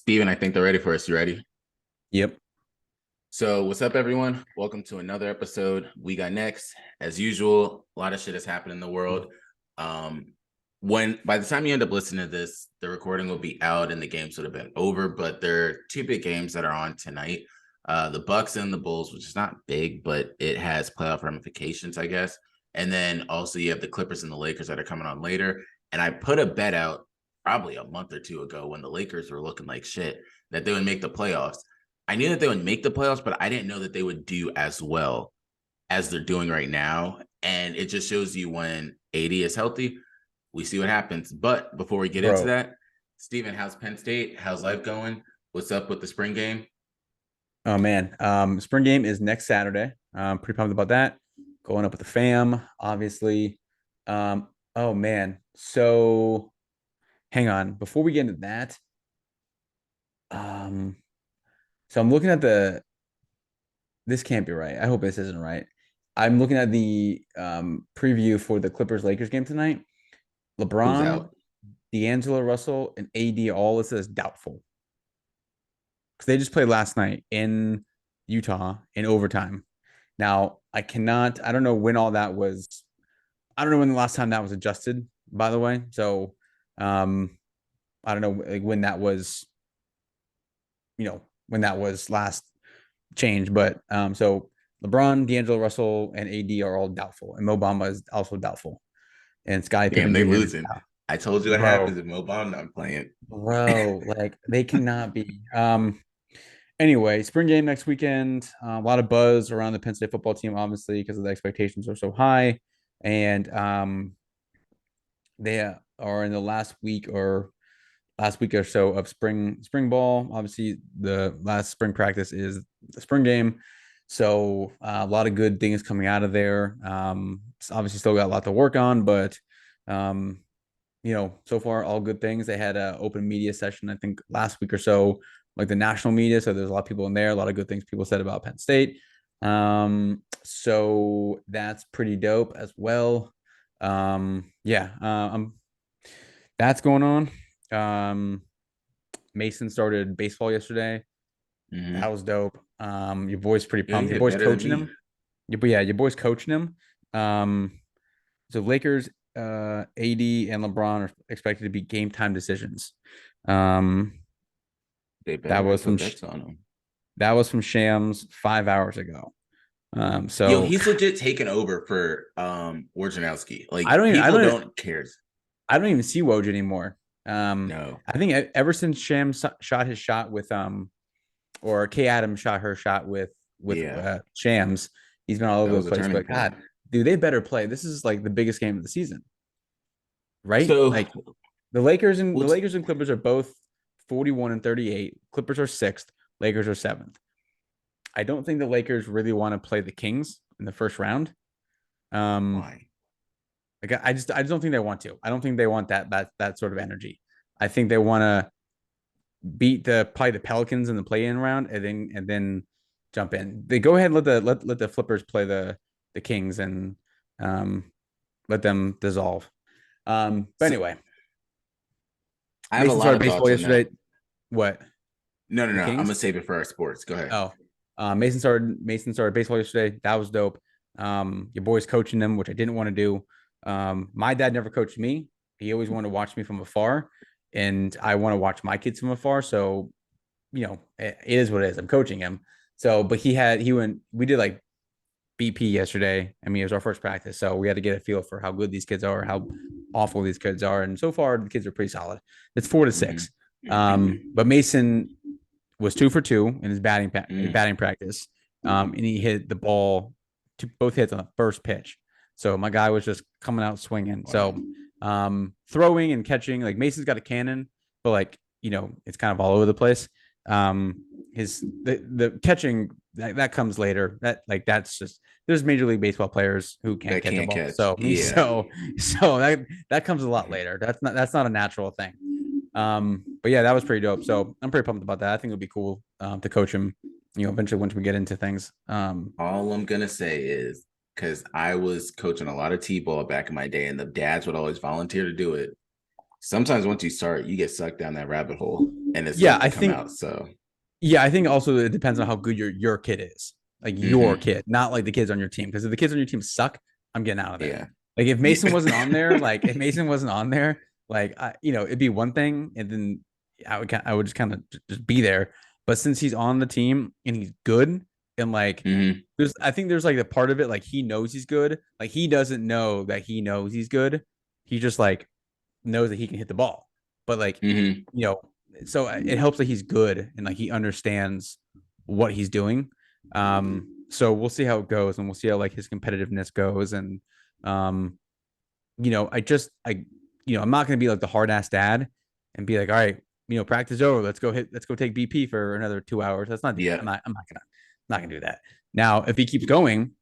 Steven, I think they're ready for us. You ready? Yep. So, what's up, everyone? Welcome to another episode. We got next. As usual, a lot of shit has happened in the world. When by the time you end up listening to this, the recording will be out and the games would have been over. But there are two big games that are on tonight. The Bucks and the Bulls, which is not big, but it has playoff ramifications, I guess. And then also you have the Clippers and the Lakers that are coming on later. And I put a bet out probably a month or two ago when the Lakers were looking like shit that they would make the playoffs. I knew that they would make the playoffs, but I didn't know that they would do as well as they're doing right now. And it just shows you when AD is healthy, we see what happens. But before we get into that, Steven, how's Penn State? How's life going? What's up with the spring game? Oh man. Spring game is next Saturday. I'm pretty pumped about that. Going up with the fam, obviously. Oh man. So hang on. Before we get into that, so I'm looking at this can't be right. I hope this isn't right. I'm looking at the preview for the Clippers Lakers game tonight. Who's LeBron, out? D'Angelo Russell, and AD all listed as doubtful. Because they just played last night in Utah in overtime. Now, I don't know when all that was. I don't know when the last time that was adjusted, by the way. So, I don't know like when that was, when that was last changed. But so LeBron, D'Angelo Russell, and AD are all doubtful. And Mo Bamba is also doubtful. And Scottie Damn, Pippen they Jr. is losing. out. I told you what happens Bro, if Mo Bamba not playing. like they cannot be. Anyway, spring game next weekend. A lot of buzz around the Penn State football team, obviously, because the expectations are so high, and they are in the last week or so of spring ball. Obviously, the last spring practice is the spring game, so a lot of good things coming out of there. Obviously, still got a lot to work on, but um, so far all good things. They had an open media session, I think, last week or so, like the national media. So there's a lot of people in there, a lot of good things people said about Penn State. So that's pretty dope as well. Yeah, that's going on. Mason started baseball yesterday. That was dope. Your boy's pretty Yo, pumped. Your yeah, boy's better than coaching me. him. Your boy's coaching him. So Lakers, AD and LeBron are expected to be game time decisions. Um, They that better. I was put from bets on them. Shams 5 hours ago. Yo, So he's legit taking over for Wojnarowski. I Like don't even I people don't don't care. I don't even see Woj anymore. No. I think ever since Shams shot his shot with or Kay Adams shot her shot with Yeah. Shams, he's been all That over the was a place. turning But point. God, dude, they better play. This is like the biggest game of the season, right? So Like the what's Lakers and Clippers are both 41 and 38. Clippers are sixth. Lakers are seventh. I don't think the Lakers really want to play the Kings in the first round. Um, why? like I just don't think they want to. I don't think they want that sort of energy. I think they want to beat probably the Pelicans in the play-in round and then jump in. They go ahead and let the Flippers play the Kings and um let them dissolve. But So anyway, I have a Mason lot started of baseball thoughts on that. yesterday. What? No. The I'm gonna Kings? save it for our sports. Go ahead. Oh, Mason started baseball yesterday. That was dope. Your boy's coaching them, which I didn't want to do. My dad never coached me. He always wanted to watch me from afar, and I want to watch my kids from afar. So, it is what it is. I'm coaching him. So, but we did like BP yesterday. I mean, it was our first practice, so we had to get a feel for how good these kids are, how awful these kids are, and so far the kids are pretty solid. It's 4-6. But Mason was 2 for 2 in his batting practice, and he hit the ball both hits on the first pitch. So my guy was just coming out swinging. Wow. So throwing and catching, like Mason's got a cannon, but like it's kind of all over the place. The catching that comes later. That's just there's Major League Baseball players who can't That catch a can't ball. catch. So Yeah. so that comes a lot later. That's not a natural thing. But yeah, that was pretty dope. So I'm pretty pumped about that. I think it'll be cool to coach him, eventually once we get into things. All I'm gonna say is because I was coaching a lot of T-ball back in my day, and the dads would always volunteer to do it. sometimes once you start, you get sucked down that rabbit hole and it's Yeah, tough to I come think. out. So, Yeah, I think also it depends on how good your kid is. Like your hmm kid, not like the kids on your team. Because if the kids on your team suck, I'm getting out of there. yeah. Like if Yeah. Mason wasn't on there, it'd be one thing, and then I would just kind of just be there. But since he's on the team and he's good, and like hmm I think there's like a part of it like he knows he's good. Like he doesn't know that he knows he's good. He just like knows that he can hit the ball. But like, hmm you know, so it helps that he's good and like he understands what he's doing. So we'll see how it goes, and we'll see how like his competitiveness goes. And um, I'm not gonna be like the hard ass dad and be like, all right, practice over. Let's go take BP for another 2 hours. That's not Yeah. I'm not gonna do that. Now, if he keeps going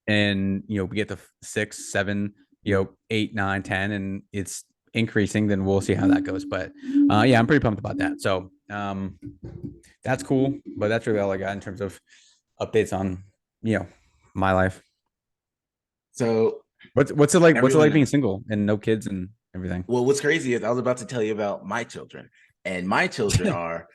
and we get to 6, 7, 8, 9, 10, and it's increasing, then we'll see how that goes. But yeah, I'm pretty pumped about that. So that's cool. But that's really all I got in terms of updates on my life. So What's it like? What's it like being everyone, single and no kids and everything? well, what's crazy is I was about to tell you about my children, and my children are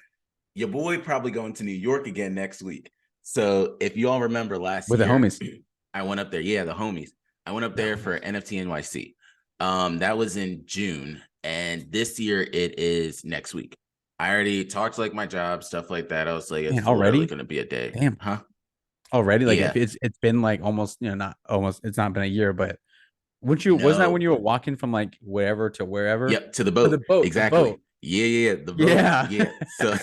your boy probably going to New York again next week. So if you all remember last With the year, homies. I went up there. Yeah, the homies. I went up The there for homies. NFT NYC. That was in June, and this year it is next week. I already talked to like my job, stuff like that. I was like, Man, it's literally already? going to be a day, Damn. huh? Already? Like if Yeah, it's been like almost, not almost, it's not been a year, but wasn't that when no, you were walking from like wherever to wherever? yep, to the To the boat, boat, the exactly. boat. Yeah, the boat, Yeah. yeah. So,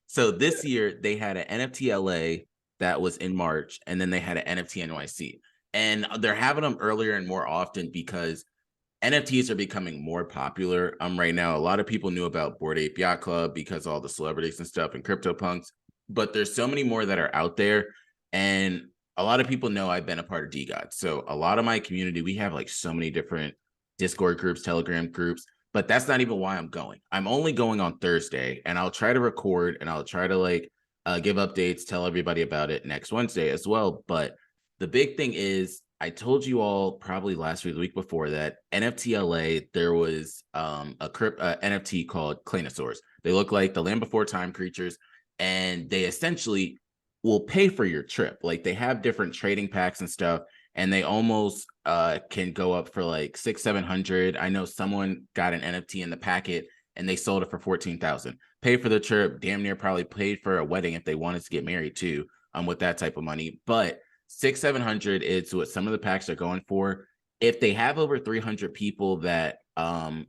so this year they had an NFT LA that was in March, and then they had an NFT NYC, and they're having them earlier and more often because NFTs are becoming more popular right now. A lot of people knew about Bored Ape Yacht Club because all the celebrities and stuff and CryptoPunks, but there's so many more that are out there. And a lot of people know I've been a part of DGOD. So a lot of my community, we have like so many different Discord groups, Telegram groups, but that's not even why I'm going. I'm only going on Thursday, and I'll try to record and I'll try to like give updates, tell everybody about it next Wednesday as well. But the big thing is I told you all probably last week, the week before that NFTLA, there was NFT called Claynosaurs. They look like the Land Before Time creatures, and they essentially will pay for your trip. Like they have different trading packs and stuff, and they almost can go up for like 600-700. I know someone got an NFT in the packet and they sold it for 14,000. Paid for the trip, damn near probably paid for a wedding if they wanted to get married too, with that type of money. But 600-700 is what some of the packs are going for. If they have over 300 people that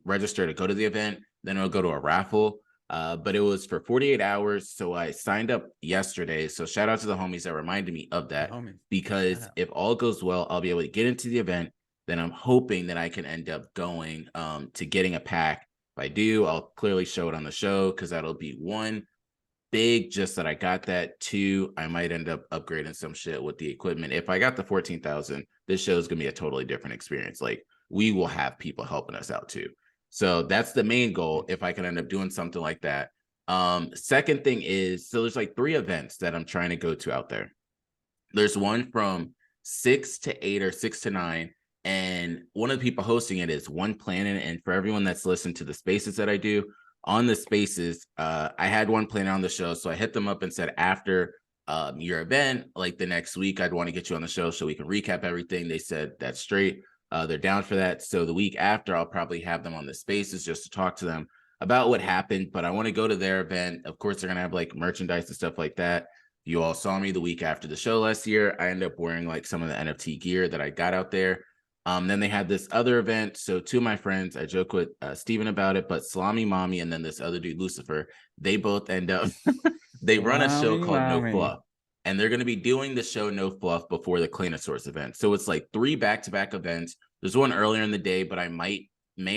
register to go to the event, then it'll go to a raffle. But it was for 48 hours. So I signed up yesterday. So shout out to the homies that reminded me of that, because if all goes well, I'll be able to get into the event. Then I'm hoping that I can end up going to getting a pack. If I do, I'll clearly show it on the show, because that'll be one, big, just that I got that. Two, I might end up upgrading some shit with the equipment. If I got the 14,000, this show is gonna be a totally different experience. Like we will have people helping us out too. So that's the main goal. If I can end up doing something like that. Second thing is, so there's like 3 events that I'm trying to go to out there. There's one from 6 to 8 or 6 to 9. And one of the people hosting it is One Planet. And for everyone that's listened to the spaces that I do, on the spaces, I had One Planet on the show. So I hit them up and said, after your event, like the next week, I'd want to get you on the show so we can recap everything. They said that's straight. They're down for that. So the week after, I'll probably have them on the spaces just to talk to them about what happened. But I want to go to their event. Of course, they're going to have like merchandise and stuff like that. You all saw me the week after the show last year. I ended up wearing like some of the NFT gear that I got out there. Then they had this other event. So 2 of my friends, I joke with Steven about it, but Salami Mommy and then this other dude, Lucifer, they both end up, they run a show called No Fluff. And they're going to be doing the show No Fluff before the Claynosaurus event. So it's like 3 back-to-back events. There's one earlier in the day, but I may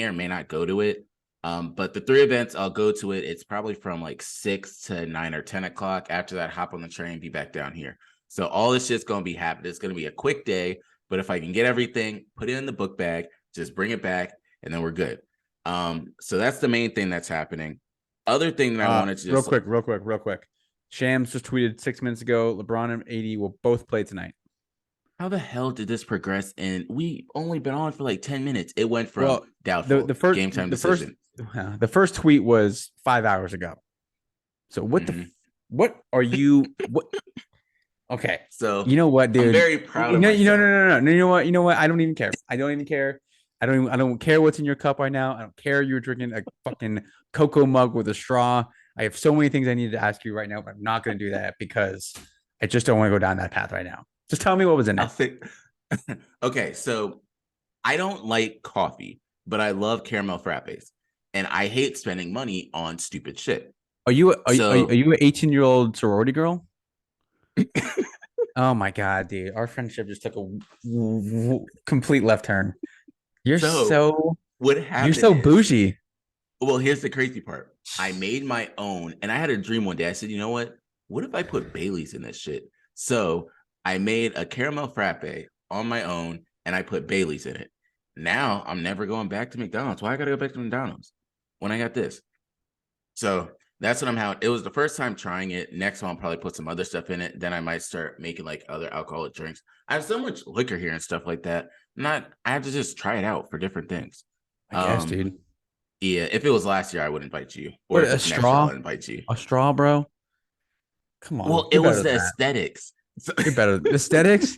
or may not go to it. But the 3 events, I'll go to it. It's probably from like 6 to 9 or 10 o'clock. After that, hop on the train, be back down here. So all this shit's going to be happening. It's going to be a quick day, but if I can get everything, put it in the book bag, just bring it back, and then we're good. So that's the main thing that's happening. Other thing that I wanted to just real quick. Shams just tweeted 6 minutes ago, LeBron and AD will both play tonight. how the hell did this progress? And we only been on for like 10 minutes. It went from Well, doubtful, the first game time the first decision. the first tweet was 5 hours ago. So Mhm. what are you what? Okay, So you know what, I'm dude? very proud of You know, no, myself. no, no, no, no. You know what? You know what? I don't even care. I don't even care. I don't care what's in your cup right now. I don't care you're drinking a fucking cocoa mug with a straw. I have so many things I need to ask you right now, but I'm not going to do that because I just don't want to go down that path right now. Just tell me what was in I'll it. think. Okay, so I don't like coffee, but I love caramel frappes, and I hate spending money on stupid shit. Are So you an 18-year-old sorority girl? Oh my god, dude. Our friendship just took a complete left turn. You're so so what you're happened so is, bougie. well, here's the crazy part. I made my own, and I had a dream one day. I said, you know what? What if I put Bailey's in this shit? So I made a caramel frappe on my own, and I put Bailey's in it. Now I'm never going back to McDonald's. Why I gotta go back to McDonald's when I got this? So that's what I'm having. It was the first time trying it. Next one, I'll probably put some other stuff in it. Then I might start making like other alcoholic drinks. I have so much liquor here and stuff like that. I have to just try it out for different things. I guess, Um, dude. yeah, if it was last year, I would invite you. Or What if a it's next year, I'll straw? invite you. A straw, bro? Come on. Well, it You're was better the than that. aesthetics. So, You're better. Aesthetics?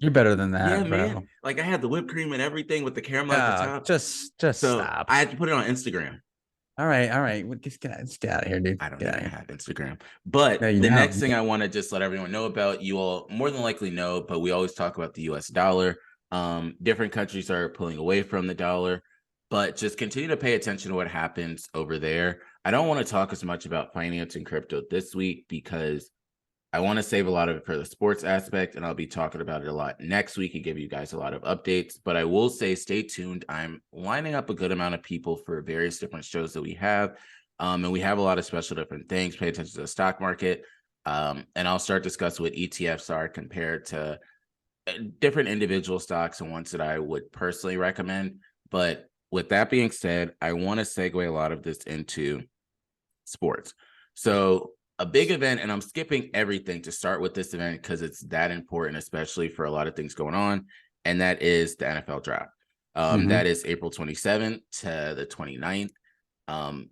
You're better than yeah, that, man. bro. Like I had the whipped cream and everything with the caramel at the top. Just So stop. I had to put it on Instagram. All right, all right. Just get out of here, dude. I don't Get out even of here. have Instagram. No, But you the don't. next thing I want to just let everyone know about, you all more than likely know, but we always talk about the US dollar. Different countries are pulling away from the dollar, but just continue to pay attention to what happens over there. I don't want to talk as much about finance and crypto this week because I want to save a lot of it for the sports aspect, and I'll be talking about it a lot next week and give you guys a lot of updates. But I will say, stay tuned. I'm lining up a good amount of people for various different shows that we have. And we have a lot of special different things. Pay attention to the stock market. And I'll start discussing what ETFs are compared to different individual stocks and ones that I would personally recommend. But with that being said, I want to segue a lot of this into sports. So a big event, and I'm skipping everything to start with this event because it's that important, especially for a lot of things going on, and that is the NFL draft. Mm-hmm. That is April 27th to the 29th.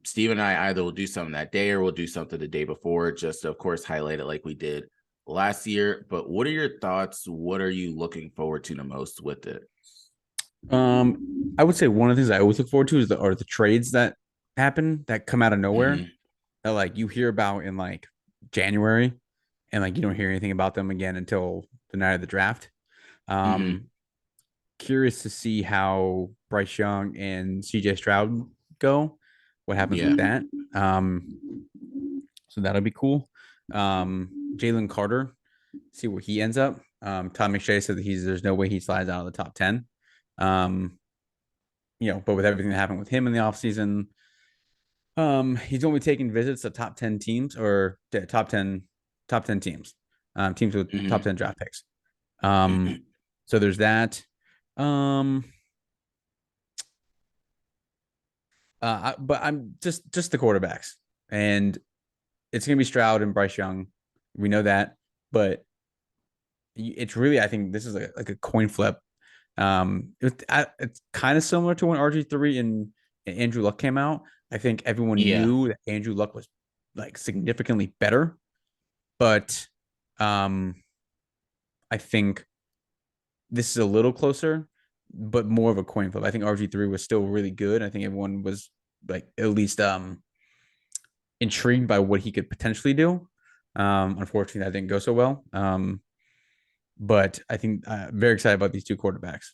Steve and I either will do something that day or we'll do something the day before, just to, of course, highlight it like we did last year. But what are your thoughts? What are you looking forward to the most with it? I would say one of the things I always look forward to is the trades that happen that come out of nowhere Mm-hmm. that like you hear about in like January and like you don't hear anything about them again until the night of the draft. Mm-hmm. Um, Curious to see how Bryce Young and CJ Stroud go. What happens Yeah. with that? So that'll be cool. Jalen Carter, see where he ends up. Tom McShay said that there's no way he slides out of the top 10. Um, but with everything that happened with him in the offseason, he's only taking visits to top 10 teams or top 10 teams, teams with top Mm-hmm. 10 draft picks. So there's that. Um, but I'm just the quarterbacks, and it's gonna be Stroud and Bryce Young. We know that, but it's really I think this is like a coin flip. It's kind of similar to when RG3 and Andrew Luck came out. I think everyone Yeah. knew that Andrew Luck was like significantly better, but um, I think this is a little closer, but more of a coin flip. I think RG3 was still really good. I think everyone was like at least intrigued by what he could potentially do. Unfortunately, that didn't go so well. But I think very excited about these two quarterbacks.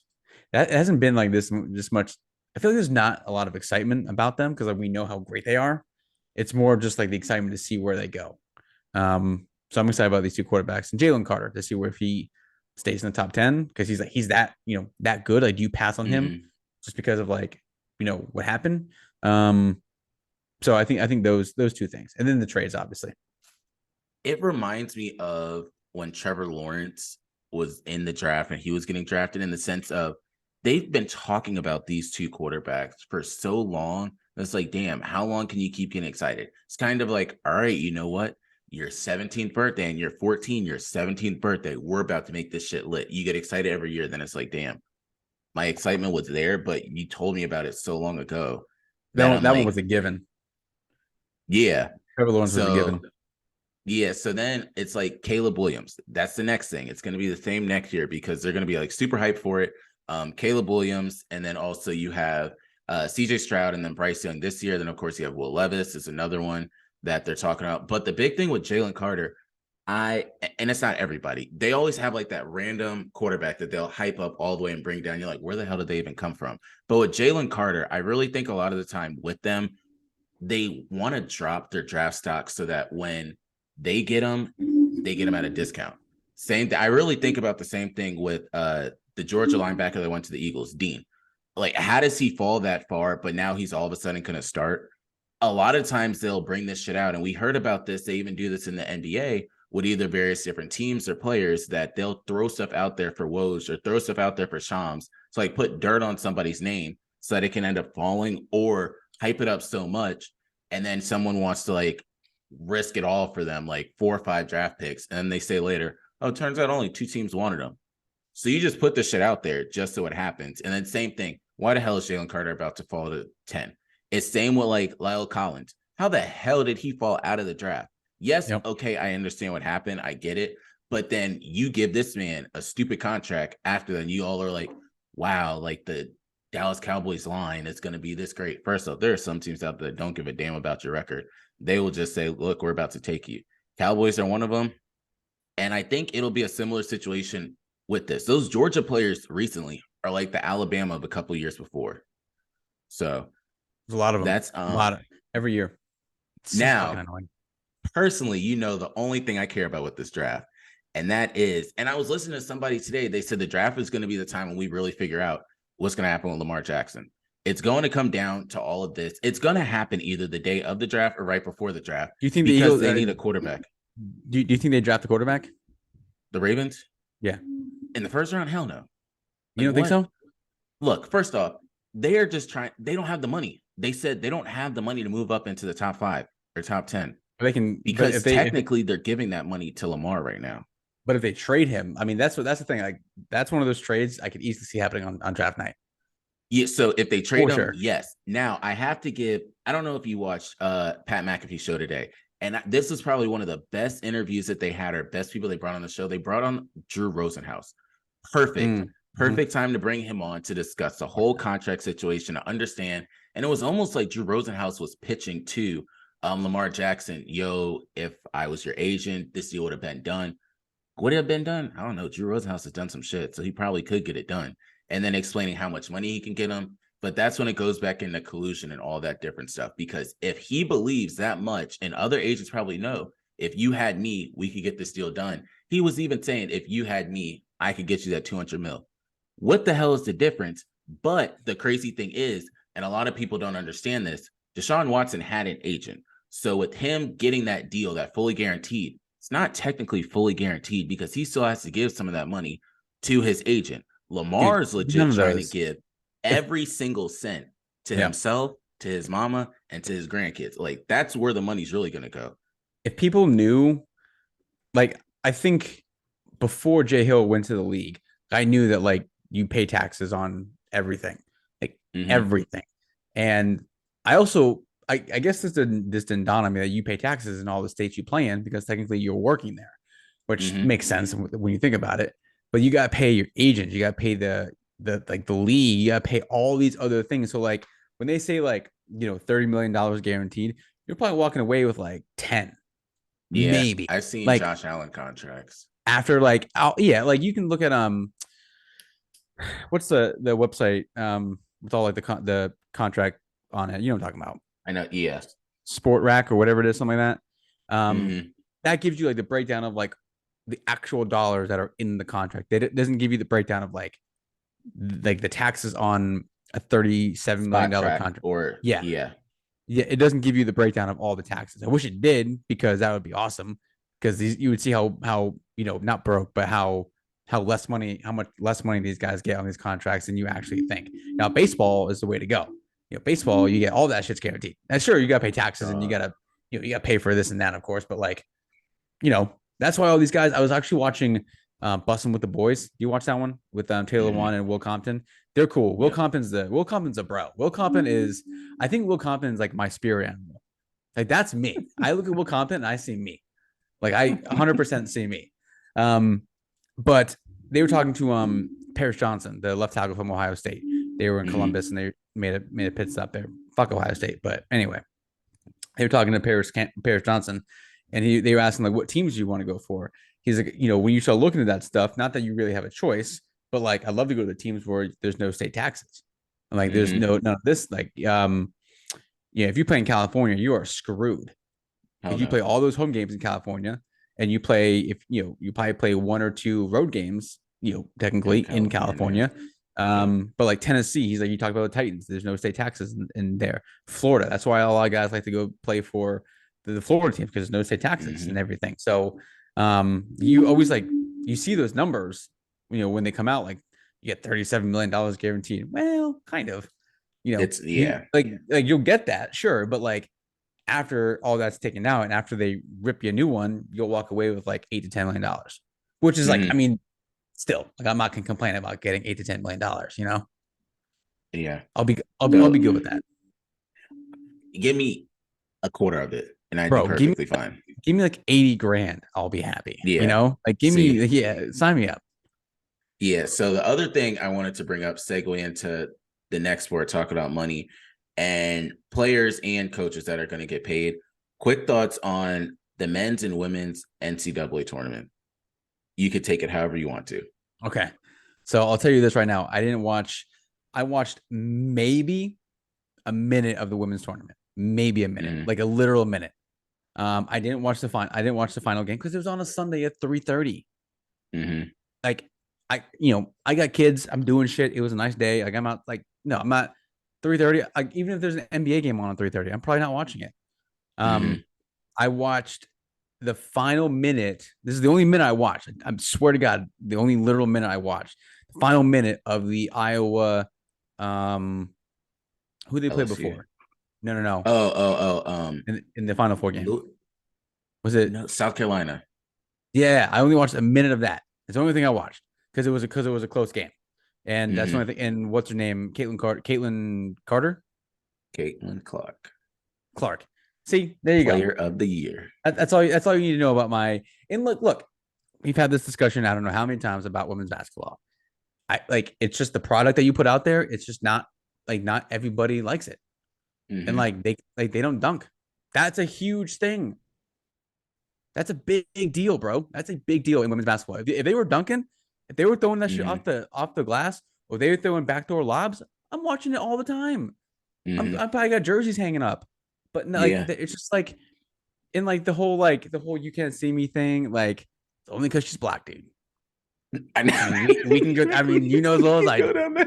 That it hasn't been like this much. I feel like there's not a lot of excitement about them because like, we know how great they are. It's more just like the excitement to see where they go. So I'm excited about these two quarterbacks and Jalen Carter to see where if he stays in the top 10 because he's that that good. Like, do you pass on him Mm-hmm. just because of like what happened? So I think those two things, and then the trades, obviously. It reminds me of when Trevor Lawrence was in the draft and he was getting drafted, in the sense of they've been talking about these two quarterbacks for so long. It's like, damn, how long can you keep getting excited? It's kind of like, all right, you know what? your 17th birthday and you're 14, your 17th birthday, we're about to make this shit lit. You get excited every year. Then it's like, damn, my excitement was there, but you told me about it so long ago That that one, I'm that one like, was a given. yeah. Trevor Lawrence was a So, given. yeah. So then it's like Caleb Williams. That's the next thing. It's going to be the same next year because they're going to be like super hyped for it. Caleb Williams. And then also you have CJ Stroud and then Bryce Young this year. Then, of course, you have Will Levis is another one that they're talking about. But the big thing with Jalen Carter, and it's not everybody. They always have like that random quarterback that they'll hype up all the way and bring down. You're like, where the hell did they even come from? But with Jalen Carter, I really think a lot of the time with them, they want to drop their draft stock so that when they get them at a discount. Same. I really think about the same thing with the Georgia linebacker that went to the Eagles, Dean. Like, how does he fall that far? But now he's all of a sudden going to start. A lot of times they'll bring this shit out, and we heard about this. They even do this in the NBA with either various different teams or players that they'll throw stuff out there for Woj or throw stuff out there for Shams. So like put dirt on somebody's name so that it can end up falling or hype it up so much. And then someone wants to like risk it all for them, like 4 or 5 draft picks. And then they say later, oh, it turns out only 2 teams wanted them. So you just put this shit out there just so it happens. And then same thing. Why the hell is Jalen Carter about to fall to 10? It's same with like Lyle Collins. How the hell did he fall out of the draft? Yes, yep. Okay, I understand what happened. I get it. But then you give this man a stupid contract after then you all are like, wow, like the Dallas Cowboys line is going to be this great. First off, there are some teams out there that don't give a damn about your record. They will just say, look, we're about to take you. Cowboys are one of them. And I think it'll be a similar situation with this. Those Georgia players recently are like the Alabama of a couple of years before. So there's a lot of them. That's a lot of every year. It's now, personally, the only thing I care about with this draft, and that is, and I was listening to somebody today, they said the draft is going to be the time when we really figure out what's going to happen with Lamar Jackson. It's going to come down to all of this. It's going to happen either the day of the draft or right before the draft. Do you think the Eagles they need a quarterback? Do you think they draft the quarterback? The Ravens? Yeah. In the first round? Hell no. Like, you don't think so? Look, first off, they are just trying. They don't have the money. They said they don't have the money to move up into the top 5 or top 10. They can, because technically they're giving that money to Lamar right now. But if they trade him, I mean, that's the thing. Like, that's one of those trades I could easily see happening on draft night. Yeah. So if they trade him, yes. Now I have to give. I don't know if you watched Pat McAfee's show today, and this is probably one of the best interviews that they had, or best people they brought on the show. They brought on Drew Rosenhaus. Perfect time to bring him on to discuss the whole contract situation, to understand. And it was almost like Drew Rosenhaus was pitching to Lamar Jackson, yo, if I was your agent, this deal would have been done. Would it have been done? I don't know. Drew Rosenhaus has done some shit, so he probably could get it done. And then explaining how much money he can get him. But that's when it goes back into collusion and all that different stuff. Because if he believes that much, and other agents probably know, if you had me, we could get this deal done. He was even saying, if you had me, I could get you that 200 mil. What the hell is the difference? But the crazy thing is, and a lot of people don't understand this, Deshaun Watson had an agent. So with him getting that deal, that fully guaranteed, it's not technically fully guaranteed because he still has to give some of that money to his agent. Lamar's legit trying to give every single cent to himself, to his mama, and to his grandkids. Like, that's where the money's really going to go. If people knew, like, I think before Jay Hill went to the league, I knew that, like, you pay taxes on everything, like everything. And I also, I guess this didn't dawn on me that you pay taxes in all the states you play in because technically you're working there, which makes sense when you think about it. But you got to pay your agent, you got to pay the league, you got to pay all these other things. So like when they say like, $30 million guaranteed, you're probably walking away with like 10, maybe. I've seen like, Josh Allen contracts after like, like you can look at what's the website with all like the contract on it? You know what I'm talking about? I know. Yeah. Sport Rack or whatever it is, something like that. That gives you like the breakdown of like the actual dollars that are in the contract. It doesn't give you the breakdown of like the taxes on a $37 million contract. Or yeah. It doesn't give you the breakdown of all the taxes. I wish it did because that would be awesome. Because you would see how not broke, but how much less money these guys get on these contracts than you actually think. Now, baseball is the way to go. Baseball, you get all that shit's guaranteed. And sure, you got to pay taxes and you got to pay for this and that, of course. But like that's why all these guys. I was actually watching Bussin' with the Boys. Do you watch that one with Taylor Wan and Will Compton? They're cool. Will Compton's a bro. Will Compton is, I think Will Compton's like my spirit animal. Like that's me. I look at Will Compton and I see me. Like I 100% see me. But they were talking to Paris Johnson, the left tackle from Ohio State. They were in Columbus and they made a pit stop there. Fuck Ohio State, but anyway, they were talking to Paris Johnson, and they were asking like, what teams do you want to go for? He's like, when you start looking at that stuff, not that you really have a choice, but like I'd love to go to the teams where there's no state taxes. And like there's none of this. Like if you play in California, you are screwed. Because you play all those home games in California, and you play you probably play one or two road games, technically in California. But like Tennessee, he's like, you talk about the Titans. There's no state taxes in there. Florida, that's why a lot of guys like to go play for the Florida team because there's no state taxes and everything. So you always you see those numbers, when they come out, like you get $37 million guaranteed. Well, kind of, it's like you'll get that, sure, but like after all that's taken out and after they rip you a new one, you'll walk away with like $8 to $10 million, which is like, I mean, still, like I'm not gonna complain about getting $8 to $10 million. Yeah, I'll be good with that. Give me a quarter of it, and I'd be perfectly fine. Give me like 80 grand. I'll be happy. Yeah, like give me, sign me up. Yeah. So the other thing I wanted to bring up, segue into the next sport, talk about money and players and coaches that are going to get paid. Quick thoughts on the men's and women's NCAA tournament. You could take it however you want to. Okay. So I'll tell you this right now. I watched maybe a minute of the women's tournament, maybe a minute, like a literal minute. I didn't watch the final game because it was on a Sunday at 3:30. Like I got kids. I'm doing shit. It was a nice day. Like I'm out. Like no, I'm not. 3:30. Even if there's an NBA game on 3:30, I'm probably not watching it. I watched the final minute. This is the only minute I watched. I swear to God, the only literal minute I watched. The final minute of the Iowa. Who they played before? No. In the Final Four game. Was it South Carolina? Yeah, I only watched a minute of that. It's the only thing I watched because it was a close game. And that's the only thing. And what's her name? Caitlin Carter? Caitlin Clark. See, there you go. Player of the year. That's all you need to know about my. And look, we've had this discussion. I don't know how many times about women's basketball. It's just the product that you put out there. It's just not everybody likes it, and they don't dunk. That's a huge thing. That's a big deal, bro. That's a big deal in women's basketball. If they were dunking, if they were throwing that shit off the glass, or they were throwing backdoor lobs, I'm watching it all the time. I probably got jerseys hanging up, but no, it's just like in the whole you can't see me thing. Like it's only because she's black, dude. I mean, we can go. I mean, as well as I do.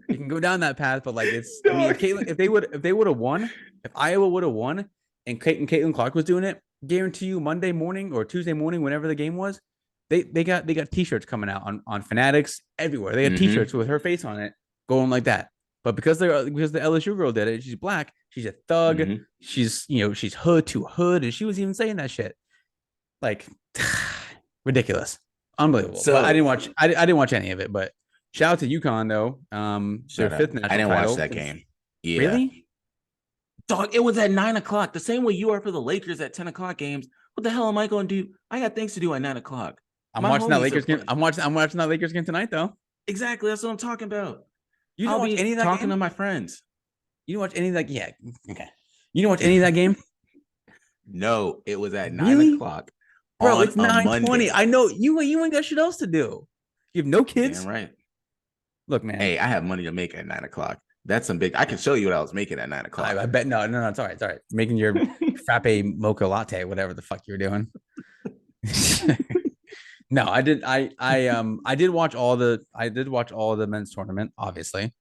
You can go down that path, but it's. I mean, if they would have won, if Iowa would have won, and Caitlin Clark was doing it, guarantee you Monday morning or Tuesday morning, whenever the game was, they got T-shirts coming out on Fanatics everywhere. They got T-shirts with her face on it going like that. But because the LSU girl did it, she's black. She's a thug. She's she's hood to hood, and she was even saying that shit. Like ridiculous, unbelievable. So but I didn't watch any of it. But shout out to UConn though. Their fifth national title. I didn't watch that game. Yeah. Really? Dog, it was at 9:00. The same way you are for the Lakers at 10:00 games. What the hell am I going to do? I got things to do at 9:00. I'm watching that Lakers game. I'm watching that Lakers game tonight though. Exactly. That's what I'm talking about. You don't watch any of that talking game? To my friends. You don't watch any of that? Yeah. Okay. You don't watch any of that game? No, it was at 9:00. Bro, it's 9:20. I know you ain't got shit else to do. You have no kids. Damn right. Look, man. Hey, I have money to make at 9:00. That's some big. I can show you what I was making at 9:00. I bet no. It's all right. It's all right. Making your frappe mocha latte, whatever the fuck you were doing. No, I did. I did watch all the men's tournament. Obviously,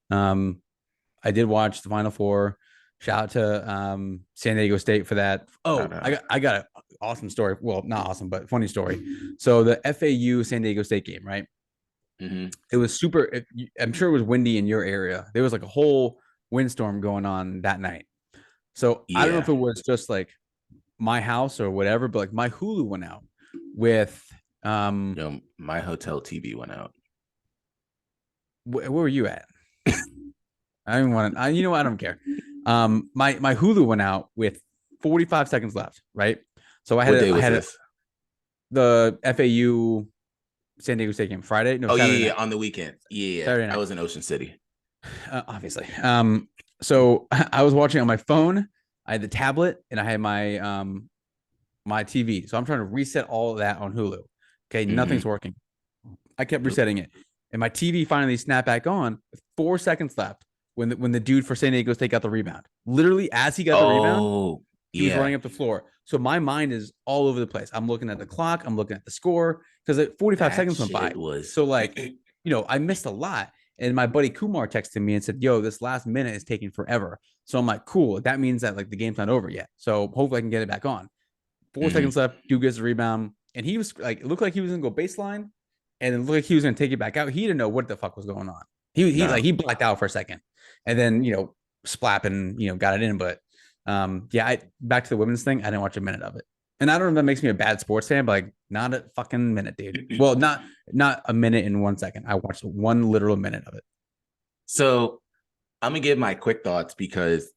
I did watch the Final Four. Shout out to San Diego State for that. Oh, I got an awesome story. Well, not awesome, but funny story. So the FAU San Diego State game, right? It was super. I'm sure it was windy in your area. There was a whole windstorm going on that night. So I don't know if it was just my house or whatever, but like my Hulu went out with My hotel TV went out. where were you at? I don't want to. You know what? I don't care. My Hulu went out with 45 seconds left. Right. So What day was I had this? the FAU San Diego State game Friday. No, Oh Saturday yeah, night. on the weekend. Yeah, Saturday I night. was in Ocean City. Obviously. So I was watching on my phone. I had the tablet and I had my TV. So I'm trying to reset all of that on Hulu. Okay, nothing's Mm-hmm. working. I kept resetting it, and my TV finally snapped back on with 4 seconds left when the dude for San Diego State got the rebound. Literally, as he got the rebound, Oh he was yeah, running up the floor. So my mind is all over the place. I'm looking at the clock. I'm looking at the score because 45 that seconds went by. shit was. So like, I missed a lot. And my buddy Kumar texted me and said, "Yo, this last minute is taking forever." So I'm like, "Cool. That means that like the game's not over yet. So hopefully I can get it back on." 4 seconds Mhm. left. Dude gets the rebound, and he was like, it looked like he was gonna go baseline, and it looked like he was gonna take it back out. He didn't know what the fuck was going on. He No. blacked out for a second, and then splap and got it in. But yeah, back to the women's thing. I didn't watch a minute of it, and I don't know if that makes me a bad sports fan, but like not a fucking minute, dude. Well, not a minute and 1 second. I watched one literal minute of it. So I'm gonna give my quick thoughts because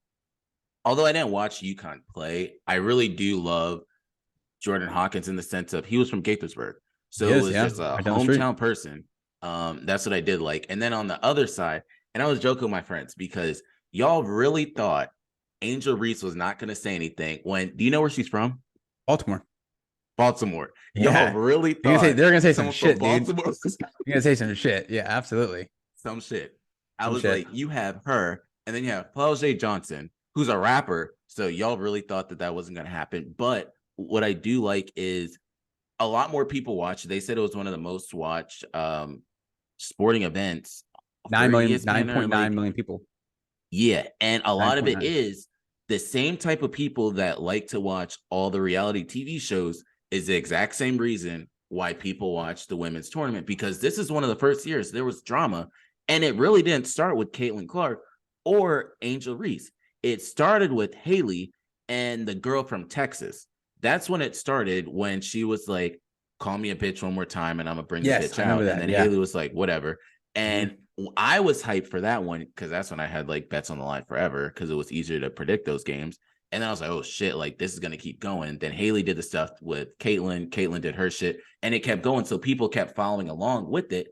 although I didn't watch UConn play, I really do love Jordan Hawkins in the sense of he was from Gaithersburg. He So it is, was yeah, just a right down the street. hometown person. That's what I did like. And then on the other side, and I was joking with my friends because y'all really thought Angel Reese was not going to say anything when, do you know where she's from? Baltimore. Baltimore. Y'all Yeah, really thought they're gonna say some someone from shit, dude. Baltimore was You're gonna say some shit. Yeah, absolutely. some shit. I Some was shit. like, you have her, and then you have Paul J. Johnson, who's a rapper. So y'all really thought that wasn't going to happen. But what I do like is a lot more people watched. They said it was one of the most watched sporting events Nine for million, nine ESPN or point nine like, million people. yeah. And a Nine lot of point it nine. is the same type of people that like to watch all the reality TV shows is the exact same reason why people watch the women's tournament, because this is one of the first years there was drama, and it really didn't start with Caitlin Clark or Angel Reese. It started with Haley and the girl from Texas. That's when it started, when she was like, call me a bitch one more time and I'm gonna bring the Yes, bitch I remember out. And that. then Yeah. Haley was like, whatever. And I was hyped for that one because that's when I had like bets on the line forever because it was easier to predict those games. And then I was like, oh shit, like this is gonna keep going. Then Haley did the stuff with Caitlin. Caitlin did her shit, and it kept going. So people kept following along with it.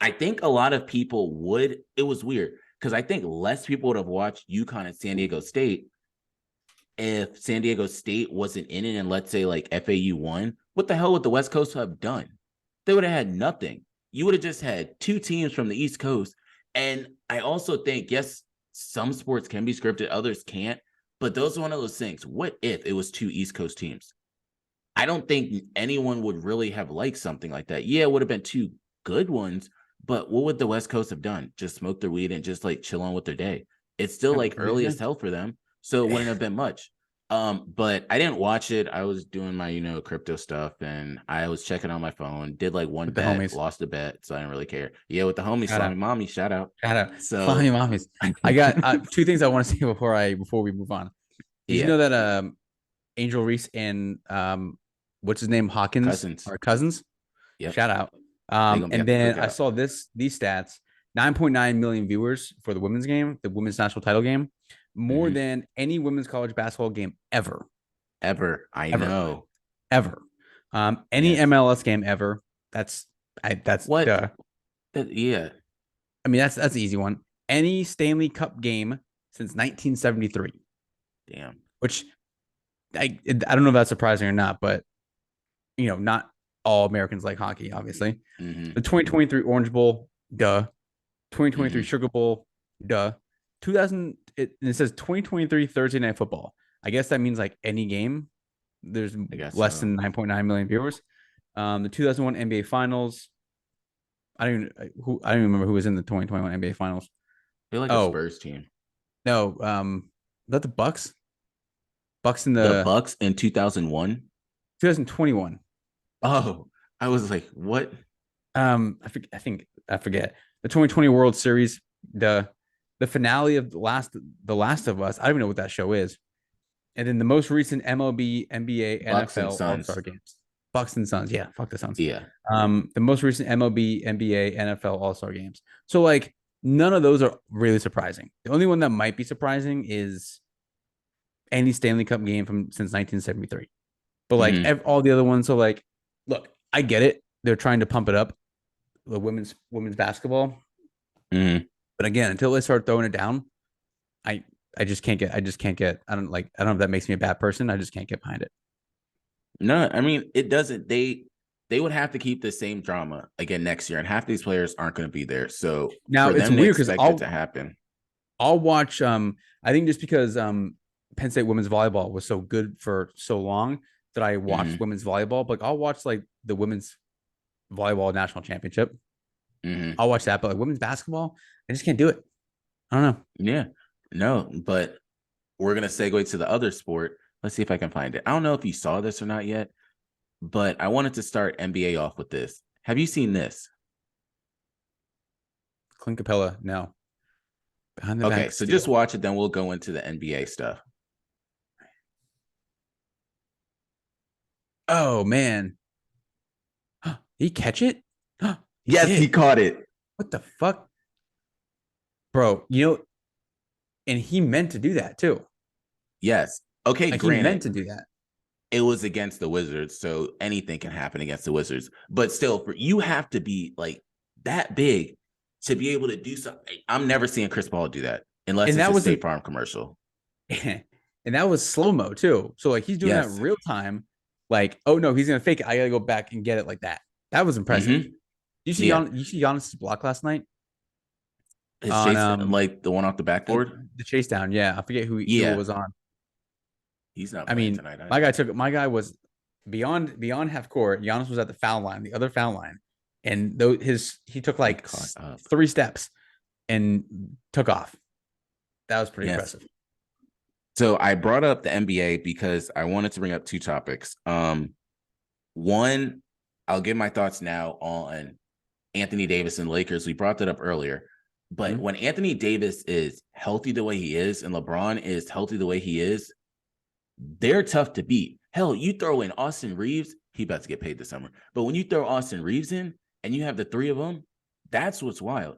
I think a lot of people would. It was weird because I think less people would have watched UConn and San Diego State if San Diego State wasn't in it, and let's say like FAU won. What the hell would the West Coast have done? They would have had nothing. You would have just had two teams from the East Coast. And I also think, yes, some sports can be scripted, others can't. But those are one of those things. What if it was two East Coast teams? I don't think anyone would really have liked something like that. Yeah, it would have been two good ones, but what would the West Coast have done? Just smoke their weed and just like chill on with their day. It's still like early as hell for them, so it wouldn't have been much. But I didn't watch it. I was doing my, crypto stuff, and I was checking on my phone. Did like one With the bet, homies. lost a bet, so I didn't really care. Yeah, with the homies, Shout Slimy out. Mommy, shout out. Shout out. Flying So mommies. I got two things I want to say before we move on. Did you yeah, know that Angel Reese and what's his name, Hawkins, cousins. are cousins? Yep, Shout out. they gonna be And at the then I cookout. saw these stats: 9.9 million viewers for the women's game, the women's national title game, more Mhm. than any women's college basketball game ever, Ever, I ever, know. ever. Any Yes. MLS game ever. That's What? Yeah. I mean, that's the easy one. Any Stanley Cup game since 1973, Damn. which I don't know if that's surprising or not, but not all Americans like hockey, obviously. Mm-hmm. The 2023 Orange Bowl, duh. 2023 Mm-hmm. Sugar Bowl, duh. It says 2023 Thursday Night Football. I guess that means like any game. There's I guess less so. than 9.9 million viewers. The 2001 NBA Finals. I don't even remember who was in the 2021 NBA Finals. I feel like a Oh Spurs team. no, is that the Bucks? Bucks in The the Bucks in 2001. 2021. Oh, I was like, what? I forget the 2020 World Series. The finale of the last of Us. I don't even know what that show is. And then the most recent MLB, NBA, Bucks and NFL Suns. All-Star games. Bucks and Suns. Yeah, fuck the Suns. Yeah. The most recent MLB, NBA, NFL All-Star games. So like none of those are really surprising. The only one that might be surprising is any Stanley Cup game from since 1973. But like Mm-hmm. all the other ones, so like, look, I get it. They're trying to pump it up, the women's basketball. Mm-hmm. But again, until they start throwing it down, I I just can't get. I don't know if that makes me a bad person. I just can't get behind it. No, I mean it doesn't. They would have to keep the same drama again next year, and half these players aren't going to be there. So Now for it's them to weird because expect it to happen, I'll watch. I think just because Penn State women's volleyball was so good for so long that I watched mm-hmm. women's volleyball. But like, I'll watch like the women's volleyball national championship. Mm-hmm. I'll watch that. But like women's basketball, I just can't do it. I don't know. Yeah, no, but we're gonna segue to the other sport. Let's see if I can find it. I don't know if you saw this or not yet, but I wanted to start NBA off with this. Have you seen this? Clint Capella, no. Behind the Okay, back so just steal. watch it, then we'll go into the NBA stuff. Oh man, he catch it? He Yes, he did. caught it. What the fuck, bro? And he meant to do that too. Yes. Okay, Like he meant granted, to do that. it was against the Wizards, so anything can happen against the Wizards. But still, you have to be like that big to be able to do something. I'm never seeing Chris Paul do that unless And it's that a was State Farm commercial. and that was slow mo too. So like he's doing that Yes. real time. Like, oh no, he's gonna fake it. I gotta go back and get it like that. That was impressive. Mm-hmm. You Yeah. you see Giannis's block last night His on chase, like the one off the backboard. the chase down. Yeah, I forget who it Yeah. was on. He's not I playing mean, tonight either. my guy was beyond half court. Giannis was at the foul line, the other foul line, and though he took like Up. 3 steps and took off. That was pretty Yes. impressive. So I brought up the NBA because I wanted to bring up two topics. One, I'll give my thoughts now on Anthony Davis and Lakers. We brought that up earlier. But when Anthony Davis is healthy the way he is and LeBron is healthy the way he is, they're tough to beat. Hell, you throw in Austin Reeves, he about to get paid this summer. But when you throw Austin Reeves in and you have the three of them, that's what's wild.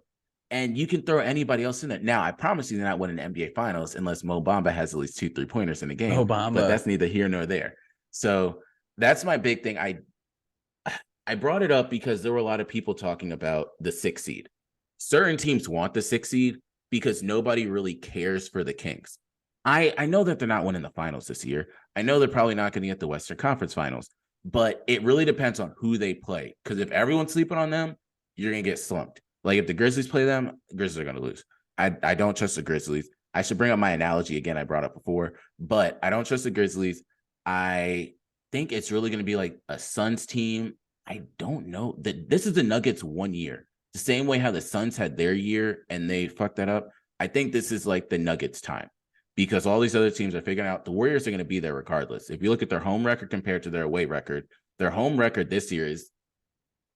And you can throw anybody else in there. Now, I promise you they're not winning the NBA Finals unless Mo Bamba has at least 2 3-pointers in the game. Bamba. But that's neither here nor there. So that's my big thing. I brought it up because there were a lot of people talking about the 6th seed. Certain teams want the 6th seed because nobody really cares for the Kings. I know that they're not winning the finals this year. I know they're probably not going to get the Western Conference Finals, but it really depends on who they play. Because if everyone's sleeping on them, you're going to get slumped. Like if the Grizzlies play them, the Grizzlies are going to lose. I don't trust the Grizzlies. I should bring up my analogy again. I brought up before, but I don't trust the Grizzlies. I think it's really going to be like a Suns team. I don't know that this is the Nuggets 1 year. The same way how the Suns had their year and they fucked that up. I think this is like the Nuggets time because all these other teams are figuring out the Warriors are going to be there regardless. If you look at their home record compared to their away record, their home record this year is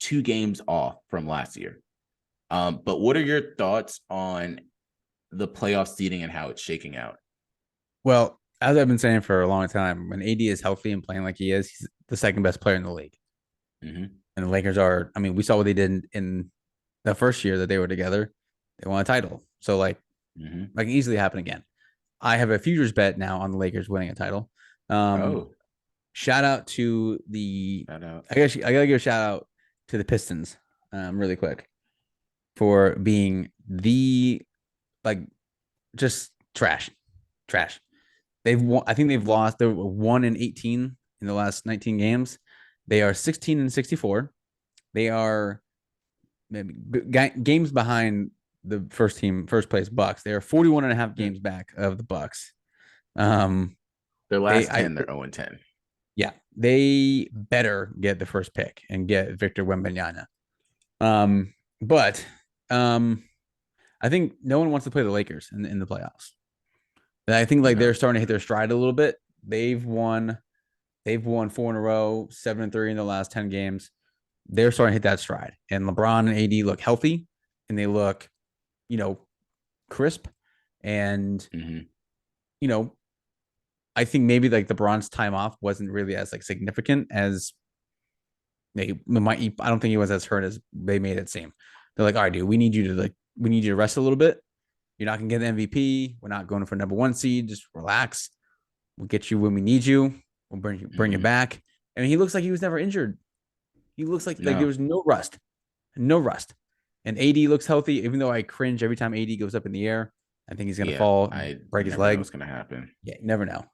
2 games off from last year. But what are your thoughts on the playoff seeding and how it's shaking out? Well, as I've been saying for a long time, when AD is healthy and playing like he is, he's the second best player in the league. Mm-hmm. And the Lakers are, I mean, we saw what they did in the first year that they were together. They won a title. So, like, that can easily happen again. I have a futures bet now on the Lakers winning a title. Shout out to I guess I gotta give a shout out to the Pistons, really quick, for being just trash. They've won, I think they've lost. They're 1-18 in the last 19 games. They are 16-64. They are maybe games behind the first place Bucks. They are 41.5 games back of the Bucks. Their last 10, they're 0-10. Yeah, they better get the first pick and get Victor Wembanyama. But I think no one wants to play the Lakers in the playoffs. And I think they're starting to hit their stride a little bit. They've won 4 in a row, 7-3 in the last 10 games. They're starting to hit that stride. And LeBron and AD look healthy and they look, crisp and, I think maybe like LeBron's time off wasn't really as like significant as they might. I don't think he was as hurt as they made it seem. They're like, all right, dude, we need you to rest a little bit. You're not gonna get the MVP. We're not going for number one seed. Just relax. We'll get you when we need you. We'll bring you back. I mean, he looks like he was never injured. He looks like there was no rust, no rust. And AD looks healthy, even though I cringe every time AD goes up in the air. I think he's gonna fall, break his leg. What's gonna happen? Yeah, never know.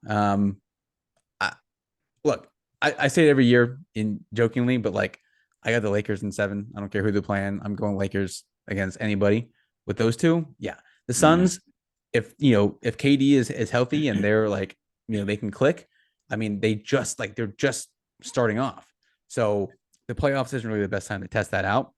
I, look, I say it every year in jokingly, but like I got the Lakers in 7. I don't care who they're playing. I'm going Lakers against anybody with those two. Yeah, the Suns. If if KD is healthy and they're like they can click. I mean, they're just starting off, so the playoffs isn't really the best time to test that out.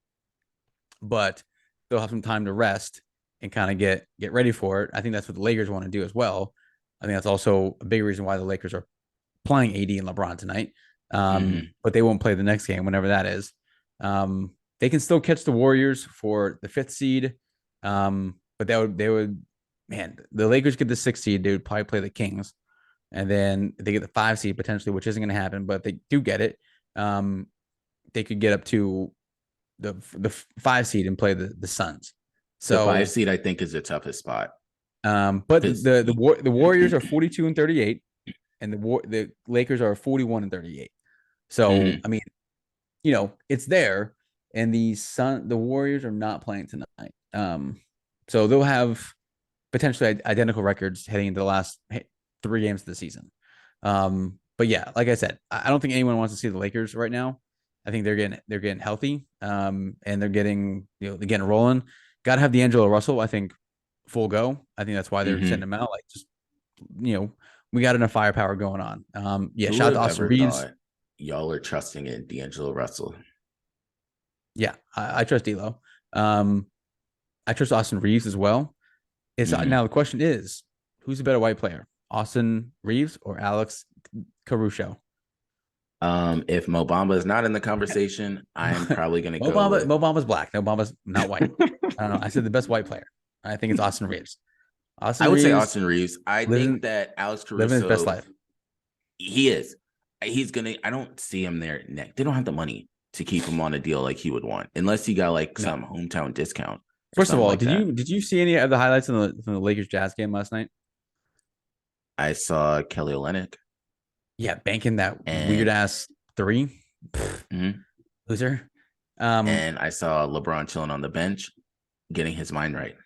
But they'll have some time to rest and kind of get ready for it. I think that's what the Lakers want to do as well. I think that's also a big reason why the Lakers are playing AD and LeBron tonight. But they won't play the next game, whenever that is. They can still catch the Warriors for the 5th seed. But they would, man, the Lakers get the 6th seed. They would probably play the Kings. And then they get the 5 seed potentially, which isn't going to happen. But if they do get it, they could get up to the 5 seed and play the Suns. So the 5 seed, I think, is the toughest spot. But the Warriors are 42-38, and the Lakers are 41-38. So I mean, it's there, and the Warriors are not playing tonight. So they'll have potentially identical records heading into the last 3 games of the season. But yeah, like I said, I don't think anyone wants to see the Lakers right now. I think they're getting healthy, and they're getting they're getting rolling. Got to have D'Angelo Russell, I think, full go. I think that's why they're sending him out. Like, just we got enough firepower going on. Yeah, shout out to Austin Reeves. Y'all are trusting in D'Angelo Russell. Yeah, I trust D'Lo. I trust Austin Reeves as well. Now the question is, who's a better white player, Austin Reeves or Alex Caruso? If Mo Bamba is not in the conversation, I'm probably going to go. Mo Bamba's black. Mo Bamba's not white. I said the best white player. I think it's Austin Reeves. I would say Austin Reeves. I think that Alex Caruso living his best life. He is. He's gonna. I don't see him there next. They don't have the money to keep him on a deal like he would want, unless he got like some hometown discount. First of all, did you see any of the highlights from the Lakers Jazz game last night? I saw Kelly Olynyk. Yeah, banking that weird ass 3. Loser. And I saw LeBron chilling on the bench, getting his mind right.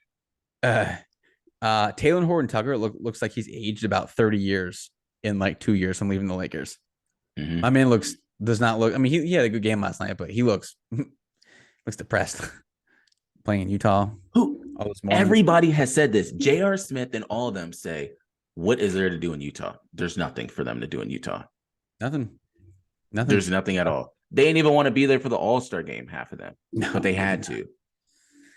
Taylor Horton-Tucker looks like he's aged about 30 years in like 2 years from leaving the Lakers. My man does not look. I mean, he had a good game last night, but he looks depressed. Playing in Utah. Everybody has said this. J.R. Smith and all of them say, what is there to do in Utah? There's nothing for them to do in Utah. Nothing. There's nothing at all. They didn't even want to be there for the All-Star game, half of them. But they had to.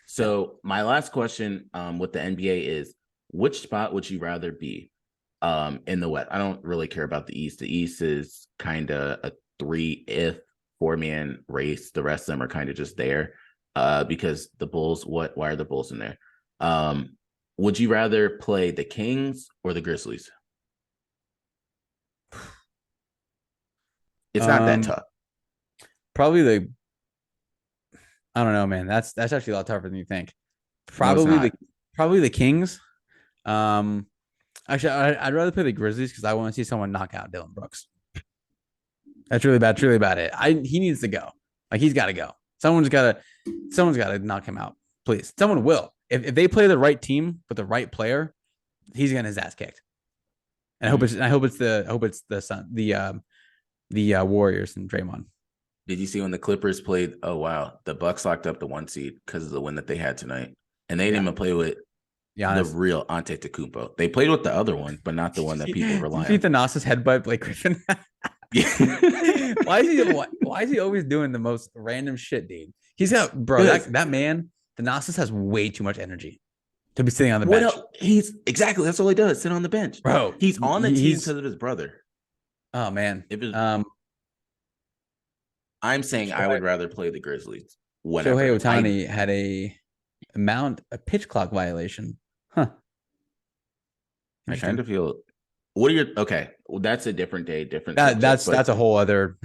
So my last question with the NBA is, which spot would you rather be in the West? I don't really care about the East. The East is kind of a 4-man race. The rest of them are kind of just there because the Bulls, why are the Bulls in there? Would you rather play the Kings or the Grizzlies? It's not that tough. Probably I don't know, man. That's actually a lot tougher than you think. Probably the Kings. Actually, I'd rather play the Grizzlies because I want to see someone knock out Dylan Brooks. That's really bad. Truly about it. He needs to go. Like, he's got to go. Someone's got to knock him out. Please, someone will. If they play the right team with the right player, he's getting his ass kicked. And I hope it's the Warriors and Draymond. Did you see when the Clippers played? Oh wow, the Bucks locked up the 1 seed because of the win that they had tonight, and they didn't even play with the real Antetokounmpo. They played with the other one, but not the one that people rely on. See Thanasis headbutt Blake Griffin. Why is he always doing the most random shit, dude? He's got that man. Thanasis has way too much energy to be sitting on the bench. That's all he does, sit on the bench, bro. He's on the team because of his brother. Oh man, I'm saying I would rather play the Grizzlies. Shohei Ohtani had a pitch clock violation. Huh. I kind of feel What are your okay? Well, that's a different day, different subject. But That's a whole other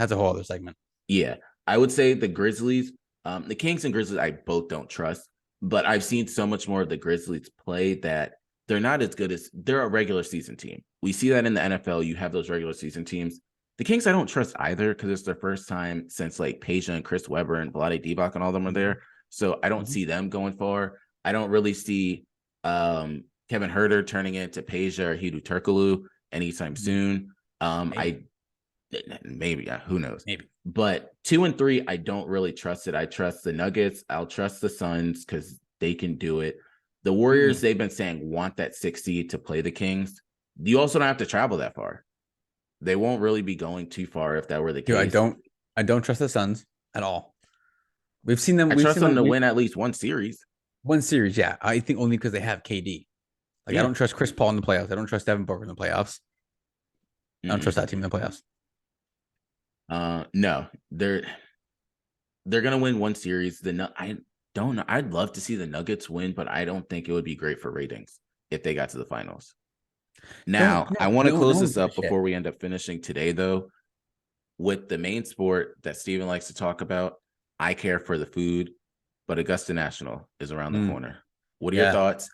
segment. yeah, I would say the Grizzlies, the Kings and Grizzlies, I both don't trust. But I've seen so much more of the Grizzlies play that they're not as good as they're a regular season team. We see that in the NFL. You have those regular season teams. The Kings, I don't trust either because it's their first time since like Peja and Chris Webber and Vlade Divac and all of them are there. So I don't see them going far. I don't really see Kevin Herter turning into Peja or Hedo Turkoglu anytime soon. Maybe who knows? Maybe. But 2 and 3, I don't really trust it. I trust the Nuggets. I'll trust the Suns because they can do it. The Warriors, they've been saying want that 6 seed to play the Kings. You also don't have to travel that far. They won't really be going too far if that were the case. I don't trust the Suns at all. We've seen them. I trust them to win at least one series. One series, yeah. I think only because they have KD. Like I don't trust Chris Paul in the playoffs. I don't trust Devin Booker in the playoffs. I don't trust that team in the playoffs. No, they're gonna win one series. I don't know. I'd love to see the Nuggets win, but I don't think it would be great for ratings if they got to the finals. Now, I want to close this up before we end up finishing today, though, with the main sport that Steven likes to talk about. I care for the food, but Augusta National is around the corner. What are your thoughts?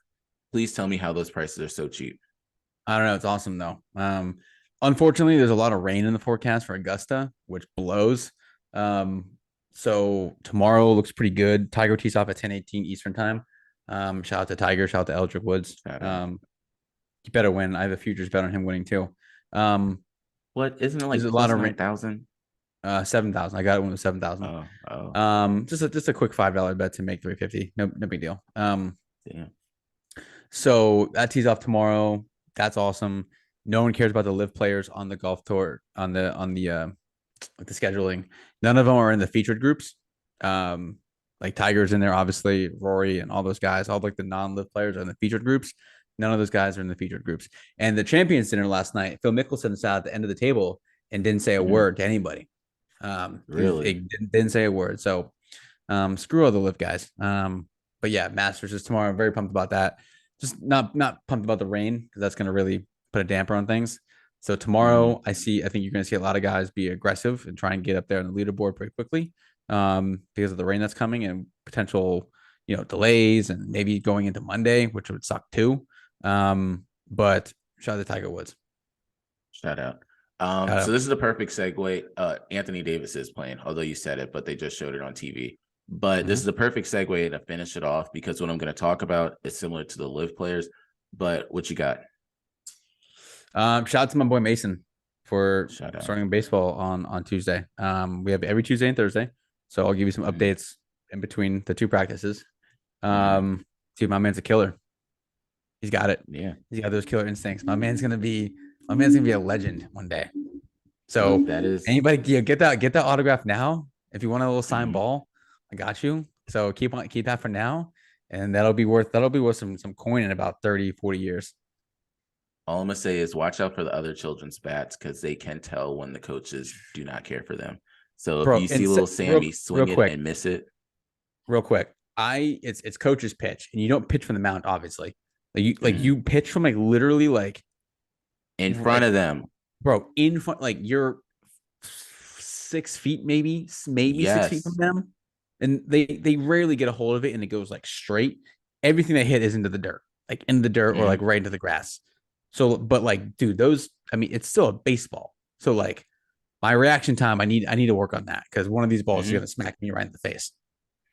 Please tell me how those prices are so cheap. I don't know. It's awesome, though. Unfortunately, there's a lot of rain in the forecast for Augusta, which blows. So tomorrow looks pretty good. Tiger tees off at 10:18 Eastern time. Shout out to Tiger. Shout out to Eldrick Woods. You better win. I have a futures bet on him winning too. What isn't it like a lot of 9,000? 7,000. I got it when it was 7,000. Just a quick $5 bet to make 350. No big deal. So that tees off tomorrow. That's awesome. No one cares about the live players on the golf tour on the scheduling. None of them are in the featured groups. Like Tiger's in there, obviously, Rory and all those guys, all like the non-live players are in the featured groups. None of those guys are in the featured groups. And the Champions Dinner last night, Phil Mickelson sat at the end of the table and didn't say a word to anybody. Really? Didn't say a word. So screw all the live guys. But yeah, Masters is tomorrow. I'm very pumped about that. Just not pumped about the rain because that's going to really put a damper on things. So tomorrow, I think you're going to see a lot of guys be aggressive and try and get up there on the leaderboard pretty quickly because of the rain that's coming and potential, delays and maybe going into Monday, which would suck too. But shout out to Tiger Woods. Shout out. So this is the perfect segue. Anthony Davis is playing, although you said it, but they just showed it on TV. But this is the perfect segue to finish it off because what I'm going to talk about is similar to the live players. But what you got? Shout out to my boy Mason for starting baseball on Tuesday. We have every Tuesday and Thursday, so I'll give you some updates in between the two practices. Dude, my man's a killer. He's got it. Yeah, he's got those killer instincts. My man's gonna be a legend one day. So that is anybody get that autograph now. If you want a little signed ball, I got you. So keep that for now, and that'll be worth some coin in about 30, 40 years. All I'm gonna say is watch out for the other children's bats because they can tell when the coaches do not care for them. So if you see little Sammy swing it and miss it, real quick, it's coach's pitch, and you don't pitch from the mound, obviously. You pitch from literally in front of them, bro. In front, you're 6 feet, maybe 6 feet from them, and they rarely get a hold of it, and it goes straight. Everything they hit is into the dirt, or right into the grass. So, but dude, it's still a baseball. So my reaction time, I need to work on that because one of these balls is going to smack me right in the face.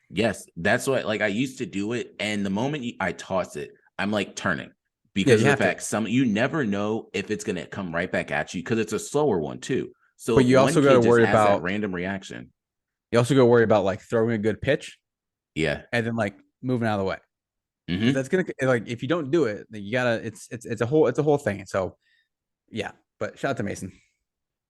Yes. That's what, I used to do it. And the moment I toss it, I'm turning because of the fact you never know if it's going to come right back at you because it's a slower one too. So but you also got to worry about that random reaction. You also got to worry about throwing a good pitch. Yeah. And then moving out of the way. That's gonna if you don't do it, then you gotta. It's a whole thing. So, yeah. But shout out to Mason.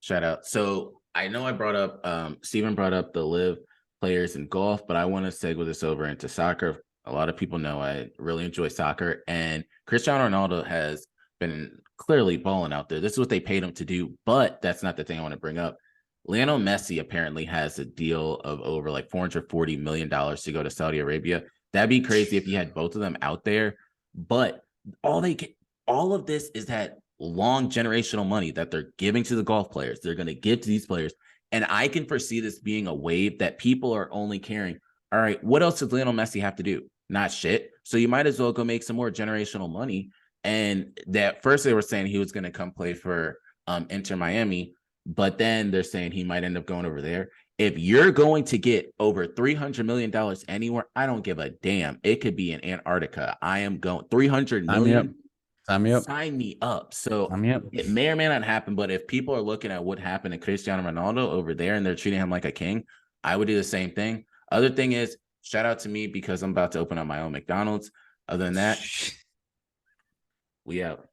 Shout out. So I know I brought up Steven brought up the live players in golf, but I want to segue this over into soccer. A lot of people know I really enjoy soccer, and Cristiano Ronaldo has been clearly balling out there. This is what they paid him to do, but that's not the thing I want to bring up. Lionel Messi apparently has a deal of over $440 million to go to Saudi Arabia. That'd be crazy if you had both of them out there. But all of this is that long generational money that they're giving to the golf players. They're going to give to these players. And I can foresee this being a wave that people are only caring. All right, what else does Lionel Messi have to do? Not shit. So you might as well go make some more generational money. And that first they were saying he was going to come play for Inter Miami, but then they're saying he might end up going over there. If you're going to get over $300 million anywhere, I don't give a damn. It could be in Antarctica. I am going 300 million. Sign me up. Sign me up. So Sign me up. it may or may not happen, but if people are looking at what happened to Cristiano Ronaldo over there and they're treating him like a king, I would do the same thing. Other thing is, shout out to me because I'm about to open up my own McDonald's. Other than that, we out.